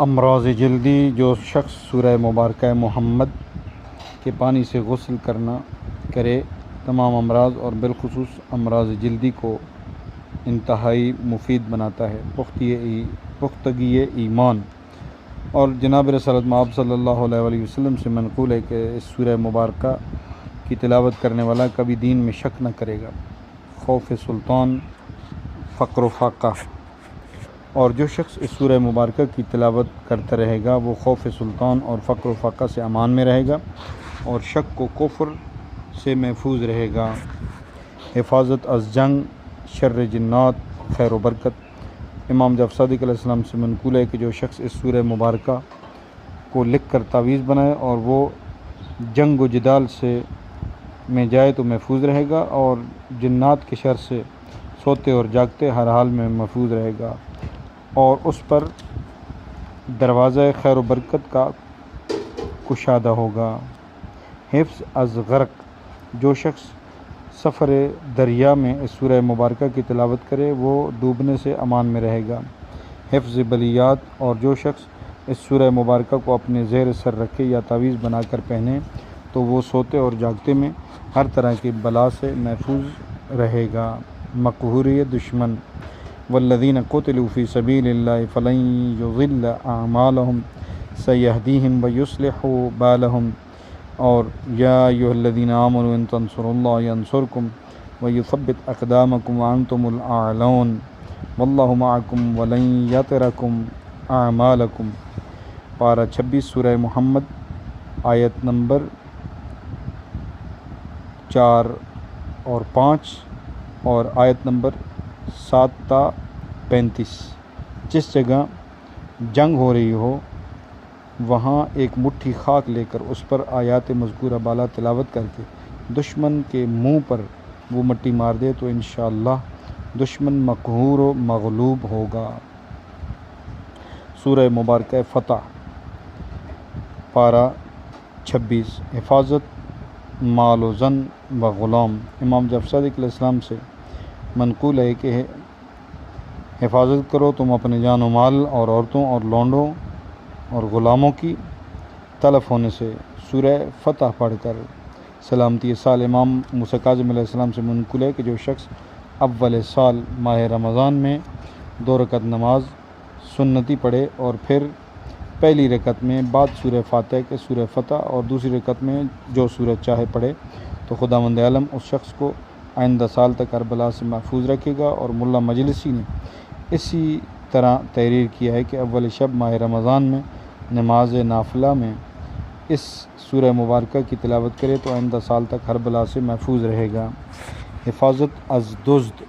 امراض جلدی، جو شخص سورہ مبارکہ محمد کے پانی سے غسل کرے تمام امراض اور بالخصوص امراض جلدی کو انتہائی مفید بناتا ہے۔ پختگی ایمان اور جناب رسالت مآب صلی اللہ علیہ وسلم سے منقول ہے کہ اس سورہ مبارکہ کی تلاوت کرنے والا کبھی دین میں شک نہ کرے گا، خوف سلطان، فقر و فاقہ۔ اور جو شخص اس سورہ مبارکہ کی تلاوت کرتا رہے گا وہ خوف سلطان اور فقر و فاقہ سے امان میں رہے گا اور شک و کفر سے محفوظ رہے گا۔ حفاظت از جنگ، شر جنات، خیر و برکت۔ امام جعفر صادق علیہ السلام سے منقول ہے کہ جو شخص اس سورہ مبارکہ کو لکھ کر تعویذ بنائے اور وہ جنگ و جدال میں جائے تو محفوظ رہے گا اور جنات کے شر سے سوتے اور جاگتے ہر حال میں محفوظ رہے گا اور اس پر دروازہ خیر و برکت کا کشادہ ہوگا۔ حفظ از غرق، جو شخص سفر دریا میں اس سورہ مبارکہ کی تلاوت کرے وہ ڈوبنے سے امان میں رہے گا۔ حفظ بلیات، اور جو شخص اس سورہ مبارکہ کو اپنے زیر سر رکھے یا تعویذ بنا کر پہنے تو وہ سوتے اور جاگتے میں ہر طرح کی بلا سے محفوظ رہے گا۔ مقہوری دشمن، والذین قتلوا فی سبیل اللہ فلن یضل اعمالہم سیہدیہم ویصلح بالہم، اور یا ایھا الذین آمنوا ان تنصروا اللہ ینصرکم ویثبت اقدامکم وانتم الاعلون واللہ معکم ولن یترکم اعمالکم۔ پارہ 26 سورہ محمد، آیت نمبر 4 اور 5 اور آیت نمبر 7 تا 35۔ جس جگہ جنگ ہو رہی ہو وہاں ایک مٹھی خاک لے کر اس پر آیات مذکورہ بالا تلاوت کر کے دشمن کے منہ پر وہ مٹی مار دے تو انشاءاللہ دشمن مقہور و مغلوب ہوگا۔ سورہ مبارکہ فتح، پارہ 26۔ حفاظت مال و زن و غلام۔ امام جعفر صادق علیہ السلام سے منقول ہے کہ حفاظت کرو تم اپنے جان و مال اور عورتوں اور لونڈوں اور غلاموں کی تلف ہونے سے۔ سورہ فتح پڑھ کر سلامتی سال۔ امام موسیٰ کاظم علیہ السلام سے منقول ہے کہ جو شخص اول سال ماہ رمضان میں 2 رکعت نماز سنتی پڑھے اور پھر پہلی رکعت میں بعد سورہ فاتحہ کے سورہ فتح اور دوسری رکعت میں جو سورت چاہے پڑھے تو خداوند عالم اس شخص کو آئندہ سال تک ہر بلا سے محفوظ رکھے گا۔ اور ملا مجلسی نے اسی طرح تحریر کیا ہے کہ اول شب ماہ رمضان میں نماز نافلہ میں اس سورہ مبارکہ کی تلاوت کرے تو آئندہ سال تک ہر بلا سے محفوظ رہے گا۔ حفاظت از دزد،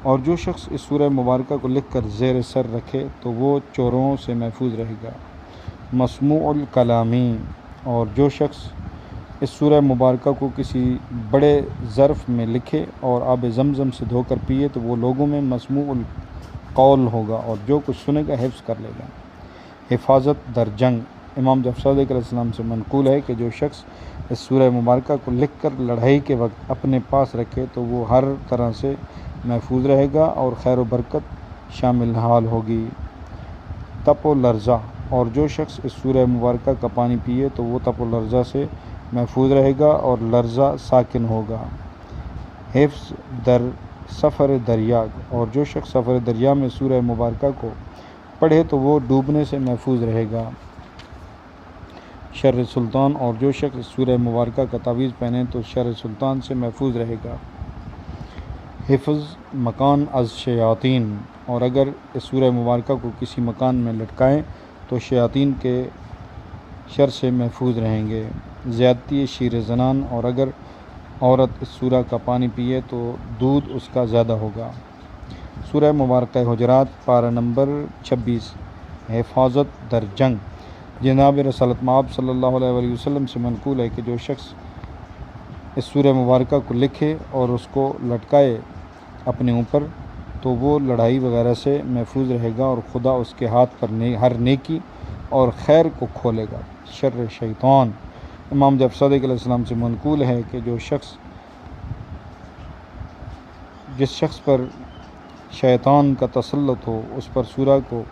اور جو شخص اس سورہ مبارکہ کو لکھ کر زیر سر رکھے تو وہ چوروں سے محفوظ رہے گا۔ مسموع الکلامی، اور جو شخص اس سورہ مبارکہ کو کسی بڑے ظرف میں لکھے اور آب زمزم سے دھو کر پیے تو وہ لوگوں میں مسموع القول ہوگا اور جو کچھ سنے گا حفظ کر لے گا۔ حفاظت در جنگ، امام جعفر صادق علیہ السلام سے منقول ہے کہ جو شخص اس سورہ مبارکہ کو لکھ کر لڑائی کے وقت اپنے پاس رکھے تو وہ ہر طرح سے محفوظ رہے گا اور خیر و برکت شامل حال ہوگی۔ تپ و لرزہ، اور جو شخص اس سورہ مبارکہ کا پانی پیے تو وہ تپ و لرزہ سے محفوظ رہے گا اور لرزہ ساکن ہوگا۔ حفظ در سفر دریا، اور جو شخص سفر دریا میں سورہ مبارکہ کو پڑھے تو وہ ڈوبنے سے محفوظ رہے گا۔ شر سلطان، اور جو شخص اس سورہ مبارکہ کا تعویذ پہنے تو شر سلطان سے محفوظ رہے گا۔ حفظ مکان از شیاطین، اور اگر اس سورہ مبارکہ کو کسی مکان میں لٹکائیں تو شیاطین کے شر سے محفوظ رہیں گے۔ زیادتی شیر زنان، اور اگر عورت اس سورہ کا پانی پیے تو دودھ اس کا زیادہ ہوگا۔ سورہ مبارکہ حجرات، پارہ نمبر 26۔ حفاظت در جنگ، جناب رسالت مآب صلی اللہ علیہ وسلم سے منقول ہے کہ جو شخص اس سورہ مبارکہ کو لکھے اور اس کو لٹکائے اپنے اوپر تو وہ لڑائی وغیرہ سے محفوظ رہے گا اور خدا اس کے ہاتھ پر ہر نیکی اور خیر کو کھولے گا۔ شر شیطان، امام جعفر صادق علیہ السلام سے منقول ہے کہ جس شخص پر شیطان کا تسلط ہو اس پر سورہ کو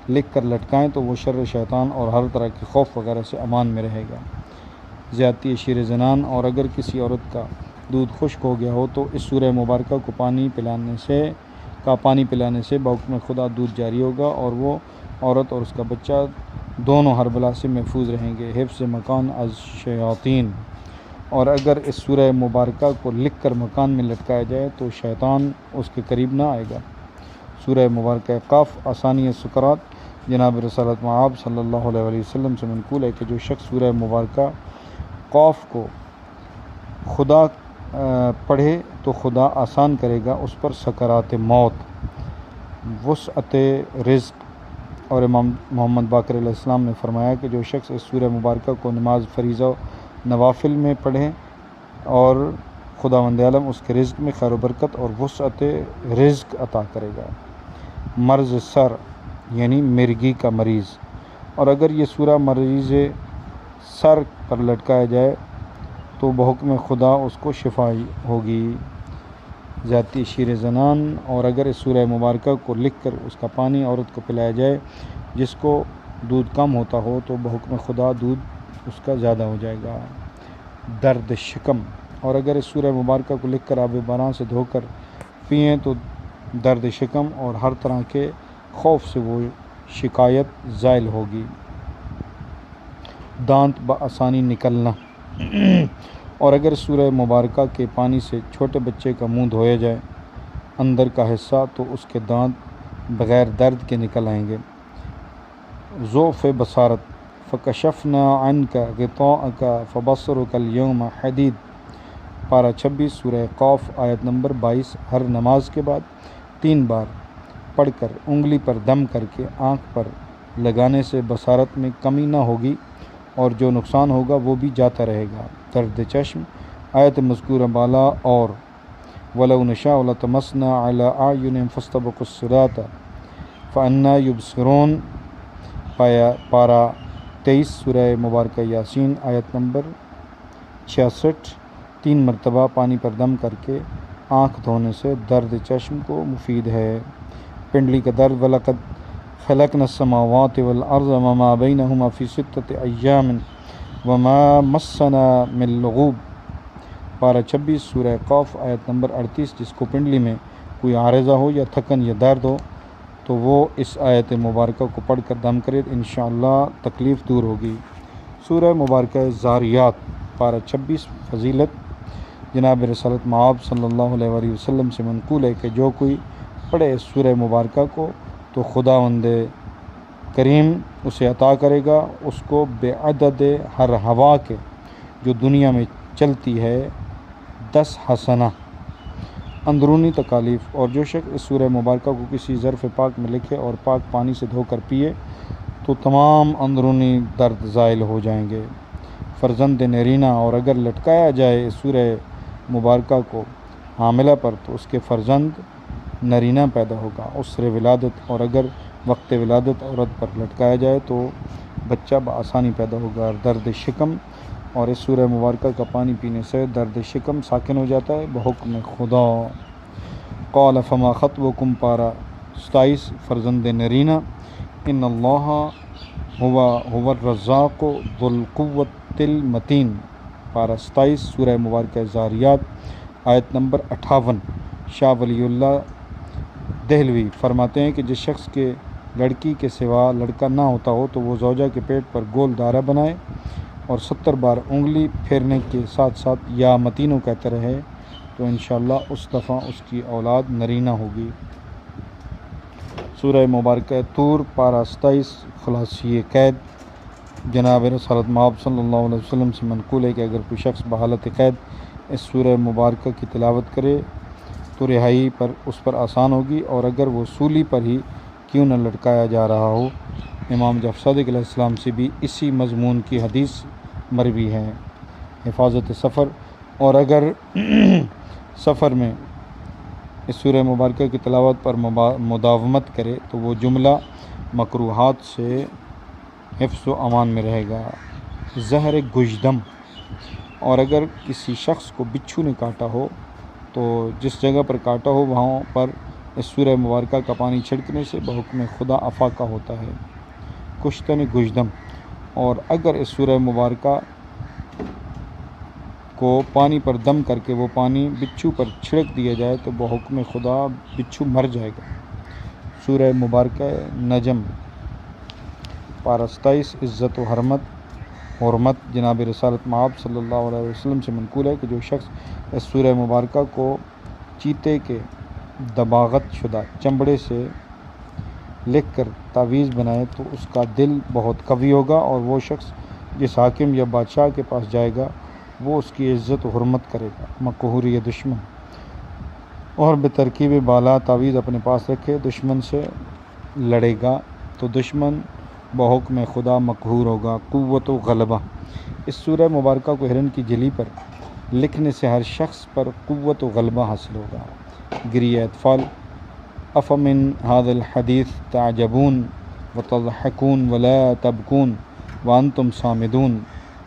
لکھ کر لٹکائیں تو وہ شر شیطان اور ہر طرح کے خوف وغیرہ سے امان میں رہے گا۔ زیادتی شیر زنان، اور اگر کسی عورت کا دودھ خشک ہو گیا ہو تو اس سورہ مبارکہ کو پانی پلانے سے بحکم خدا دودھ جاری ہوگا، اور وہ عورت اور اس کا بچہ دونوں ہر بلا سے محفوظ رہیں گے۔ حفظ مکان از شیاطین، اور اگر اس سورہ مبارکہ کو لکھ کر مکان میں لٹکایا جائے تو شیطان اس کے قریب نہ آئے گا۔ سورہ مبارکہ قاف، آسانی سکرات، جناب رسالت مآب صلی اللہ علیہ وسلم سے منقول ہے کہ جو شخص سورہ مبارکہ قاف کو خدا پڑھے تو خدا آسان کرے گا اس پر سکرات موت، وسعت رزق۔ اور امام محمد باقر علیہ السلام نے فرمایا کہ جو شخص اس سورہ مبارکہ کو نماز فریضہ و نوافل میں پڑھے اور خداوند عالم اس کے رزق میں خیر و برکت اور وسعت رزق عطا کرے گا۔ مرض سر یعنی مرگی کا مریض، اور اگر یہ سورہ مریض سر پر لٹکایا جائے تو بحکم خدا اس کو شفا ہوگی۔ ذاتی شیر زنان، اور اگر اس سورہ مبارکہ کو لکھ کر اس کا پانی عورت کو پلایا جائے جس کو دودھ کم ہوتا ہو تو بحکم خدا دودھ اس کا زیادہ ہو جائے گا۔ درد شکم، اور اگر اس سورہ مبارکہ کو لکھ کر آب باران سے دھو کر پئیں تو درد شکم اور ہر طرح کے خوف سے وہ شکایت زائل ہوگی۔ دانت بآسانی نکلنا، اور اگر سورہ مبارکہ کے پانی سے چھوٹے بچے کا منہ دھویا جائے اندر کا حصہ تو اس کے دانت بغیر درد کے نکل آئیں گے۔ ضعف بصارت، فکشفنا عنک غطاءک فبصرک اليوم حدید، پارہ 26 سورہ قاف آیت نمبر 22۔ ہر نماز کے بعد 3 بار پڑھ کر انگلی پر دم کر کے آنکھ پر لگانے سے بصارت میں کمی نہ ہوگی اور جو نقصان ہوگا وہ بھی جاتا رہے گا۔ درد چشم، آیت مذکورہ بالا، اور وَلَوْ نَشَاءُ لَطَمَسْنَا عَلَىٰ أَعْيُنِهِمْ فَاسْتَبَقُوا الصِّرَاطَ فَأَنَّىٰ يُبْصِرُونَ، پارہ 23 سورہ مبارکہ یاسین آیت نمبر 66۔ 3 مرتبہ پانی پر دم کر کے آنکھ دھونے سے درد چشم کو مفید ہے۔ پنڈلی کا درد، وَلَقَدْ خَلَقْنَا السَّمَاوَاتِ وَالْأَرْضَ وَمَا بَيْنَهُمَا فِي 6 أَيَّامٍ وَمَا مَسَّنَا مِن لُغُوبٍ، پارہ 26 سورہ قاف آیت نمبر 38۔ جس کو پنڈلی میں کوئی عارضہ ہو یا تھکن یا درد ہو تو وہ اس آیت مبارکہ کو پڑھ کر دم کرے، انشاءاللہ تکلیف دور ہوگی۔ سورہ مبارکہ زاریات، پارہ 26۔ فضیلت، جناب رسالت مآب صلی اللہ علیہ وسلم سے منقول ہے کہ جو کوئی پڑھے اس سورہ مبارکہ کو تو خداوند کریم اسے عطا کرے گا، اس کو بعدد ہر ہوا کے جو دنیا میں چلتی ہے 10 حسنہ اندرونی تکالیف۔ اور جو شخص اس سورہ مبارکہ کو کسی ظرف پاک میں لکھے اور پاک پانی سے دھو کر پیے تو تمام اندرونی درد زائل ہو جائیں گے۔ فرزند نرینہ، اور اگر لٹکایا جائے اس سورہ مبارکہ کو حاملہ پر تو اس کے فرزند نرینہ پیدا ہوگا۔ عسر ولادت، اور اگر وقت ولادت عورت پر لٹکایا جائے تو بچہ بآسانی پیدا ہوگا۔ درد شکم، اور اس سورہ مبارکہ کا پانی پینے سے درد شکم ساکن ہو جاتا ہے بحکم خدا۔ قال فما خطبکم، پارہ 27۔ فرزند نرینہ، ان اللہ هو الرزاق ذو القوة المتین، پارہ 27 سورہ مبارکہ زاریات آیت نمبر 58۔ شاہ ولی اللہ دہلوی فرماتے ہیں کہ جس شخص کے لڑکی کے سوا لڑکا نہ ہوتا ہو تو وہ زوجہ کے پیٹ پر گول دائرہ بنائے اور 70 بار انگلی پھیرنے کے ساتھ ساتھ یا متینو کہتے رہے تو انشاءاللہ اس دفعہ اس کی اولاد نرینہ ہوگی۔ سورہ مبارکہ طور، پارہ 27۔ خلاصی قید، جناب رسالت مآب صلی اللہ علیہ وسلم سے منقول ہے کہ اگر کوئی شخص بحالت قید اس سورہ مبارکہ کی تلاوت کرے تو رہائی پر اس پر آسان ہوگی، اور اگر وہ سولی پر ہی کیوں نہ لٹکایا جا رہا ہو۔ امام جعفر صادق علیہ السلام سے بھی اسی مضمون کی حدیث مروی ہے۔ حفاظت سفر، اور اگر سفر میں اس سورہ مبارکہ کی تلاوت پر مداومت کرے تو وہ جملہ مکروہات سے حفظ و امان میں رہے گا۔ زہر گشدم، اور اگر کسی شخص کو بچھو نے کاٹا ہو تو جس جگہ پر کاٹا ہو وہاں پر اس سورہ مبارکہ کا پانی چھڑکنے سے بحکم خدا افاقہ ہوتا ہے، کشتن گشدم۔ اور اگر اس سورہ مبارکہ کو پانی پر دم کر کے وہ پانی بچھو پر چھڑک دیا جائے تو بحکم خدا بچھو مر جائے گا۔ سورہ مبارکہ نجم پارہ 27 عزت و حرمت جناب رسالت مآب صلی اللہ علیہ وسلم سے منقول ہے کہ جو شخص اس سورہ مبارکہ کو چیتے کے دباغت شدہ چمڑے سے لکھ کر تعویذ بنائے تو اس کا دل بہت قوی ہوگا، اور وہ شخص جس حاکم یا بادشاہ کے پاس جائے گا وہ اس کی عزت و حرمت کرے گا۔ مقہوری دشمن اور بترکیب بالا تعویذ اپنے پاس رکھے دشمن سے لڑے گا تو دشمن بحکم خدا مقہور ہوگا۔ قوت و غلبہ، اس سورہ مبارکہ کو ہرن کی جھلی پر لکھنے سے ہر شخص پر قوت و غلبہ حاصل ہوگا۔ گریہ اطفال، افمن ھذا الحدیث تعجبون وتضحکون ولا تبکون وانتم صامدون،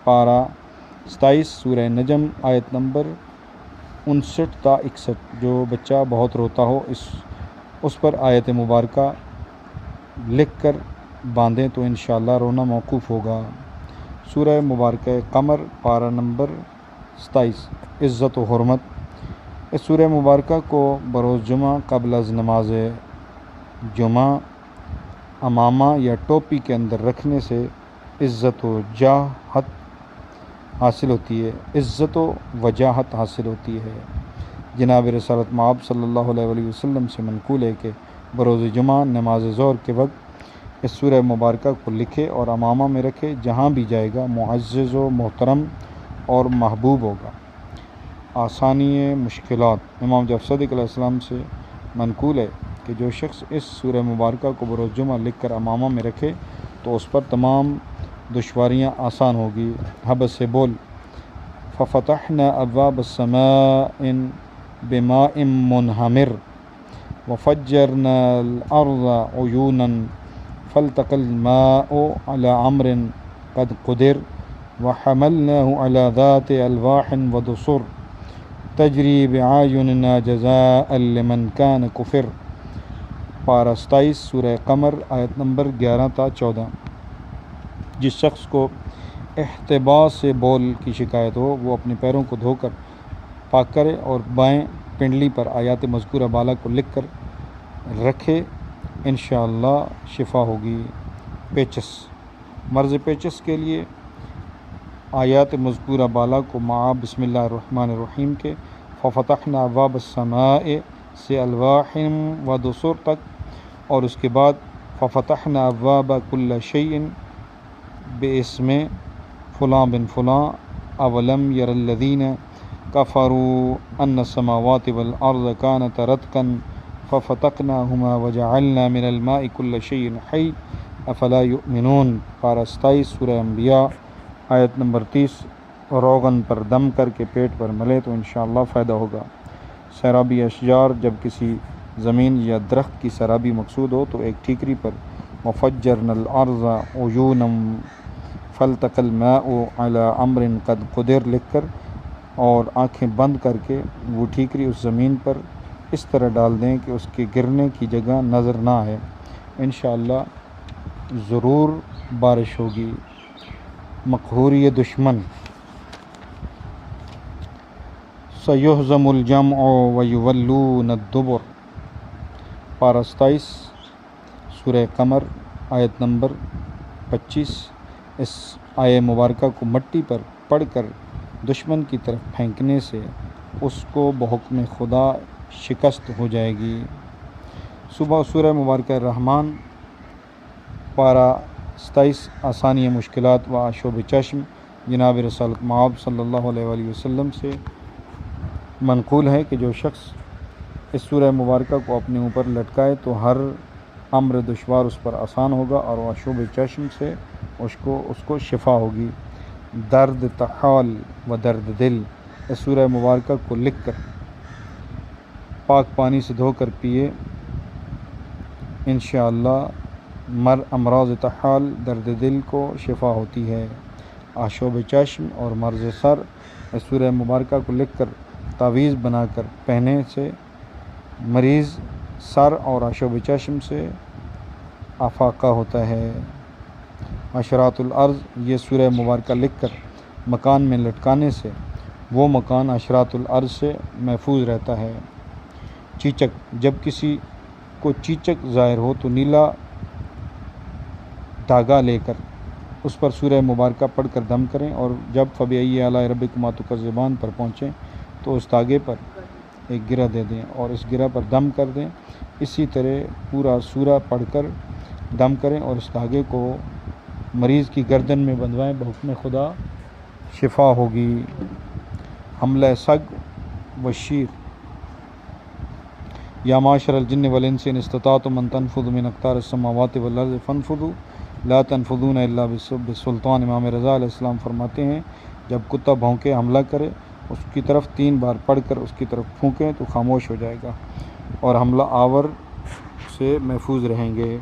پارہ 27 سورہ نجم آیت نمبر 59 تا 61۔ جو بچہ بہت روتا ہو اس پر آیت مبارکہ لکھ کر باندھیں تو انشاءاللہ رونا موقوف ہوگا۔ سورہ مبارکہ قمر پارہ نمبر 27 عزت و حرمت، اس سورہ مبارکہ کو بروز جمعہ قبل از نماز جمعہ امامہ یا ٹوپی کے اندر رکھنے سے عزت و جاہت حاصل ہوتی ہے، عزت و وجاہت حاصل ہوتی ہے۔ جناب رسالت مآب صلی اللہ علیہ وسلم سے منقول ہے کہ بروز جمعہ نماز ظہر کے وقت اس سورہ مبارکہ کو لکھے اور امامہ میں رکھے، جہاں بھی جائے گا معزز و محترم اور محبوب ہوگا۔ آسانی مشکلات، امام جعفر صادق علیہ السلام سے منقول ہے کہ جو شخص اس سورہ مبارکہ کو بروز جمعہ لکھ کر امامہ میں رکھے تو اس پر تمام دشواریاں آسان ہوگی۔ حبس سے بول، ففتحنا ابواب السماء بماء منہمر وفجرنا الارض عیونا فالتقى الماء على امر قد قدر وحملناه على ذات الواح ودسر تجری بأعیننا جزاء لمن کان کفر، پارہ 27 سورہ قمر آیت نمبر 11 تا 14۔ جس شخص کو احتباس سے بول کی شکایت ہو وہ اپنے پیروں کو دھو کر پاک کرے اور بائیں پنڈلی پر آیات مذکورہ بالا کو لکھ کر رکھے، انشاءاللہ شفا ہوگی۔ پیچس، مرض پیچس کے لیے آیات مذکورہ بالا کو مع بسم اللہ الرحمن الرحیم کے ففتحنا ابواب السماء سے الواح و دسر تک، اور اس کے بعد ففتحنا ابواب کل شیء باسم فلاں بن فلاں اولم یر الذین کفروا ان السماوات والارض کانتا رتقا ففتقناہما وجعلنا من الماء کل شیء حی افلا یؤمنون، پارہ 27 سورہ انبیاء آیت نمبر 30۔ روغن پر دم کر کے پیٹ پر ملے تو انشاءاللہ فائدہ ہوگا۔ سیرابی اشجار، جب کسی زمین یا درخت کی سیرابی مقصود ہو تو ایک ٹھیکری پر وفجرنا الارض عیونا فالتقى الماء على امر قد قدر لکھ کر اور آنکھیں بند کر کے وہ ٹھیکری اس زمین پر اس طرح ڈال دیں کہ اس کے گرنے کی جگہ نظر نہ آئے، انشاءاللہ ضرور بارش ہوگی۔ مقہوری دشمن، سیہزم الجمع ویولون الدبر، پارہ 27 سورہ قمر آیت نمبر 25۔ اس آیہ مبارکہ کو مٹی پر پڑھ کر دشمن کی طرف پھینکنے سے اس کو بحکم خدا شکست ہو جائے گی۔ صبح سورہ مبارکہ رحمان، پارہ 27 آسانی مشکلات و آشوب چشم، جناب رسالت مآب صلی اللہ علیہ وآلہ وسلم سے منقول ہے کہ جو شخص اس سورہ مبارکہ کو اپنے اوپر لٹکائے تو ہر امر دشوار اس پر آسان ہوگا اور آشوب چشم سے اس کو شفا ہوگی۔ درد طحال و درد دل، اس سورہ مبارکہ کو لکھ کر پاک پانی سے دھو کر پیے، انشاءاللہ امراض طحال درد دل کو شفا ہوتی ہے۔ آشوب چشم اور مرض سر، اس سورہ مبارکہ کو لکھ کر تعویذ بنا کر پہنے سے مریض سر اور عشب چشم سے افاقہ ہوتا ہے۔ عشرات الارض، یہ سورہ مبارکہ لکھ کر مکان میں لٹکانے سے وہ مکان عشرات الارض سے محفوظ رہتا ہے۔ چیچک، جب کسی کو چیچک ظاہر ہو تو نیلا دھاگا لے کر اس پر سورہ مبارکہ پڑھ کر دم کریں، اور جب فبأي آلاء ربكما تكذبان پر پہنچیں تو اس دھاگے پر ایک گرہ دے دیں اور اس گرہ پر دم کر دیں۔ اسی طرح پورا سورہ پڑھ کر دم کریں اور اس دھاگے کو مریض کی گردن میں بندھوائیں، بحکم خدا شفا ہوگی۔ حملہ سگ و شیر، یا معاشر الجن والانس ان استطعتم ان تنفذوا من اقطار السماوات والارض فانفذوا لا تنفذون الا بسلطان۔ امام رضا علیہ السلام فرماتے ہیں جب کتا بھونکے حملہ کرے اس کی طرف 3 بار پڑھ کر اس کی طرف پھونکیں تو خاموش ہو جائے گا اور حملہ آور سے محفوظ رہیں گے۔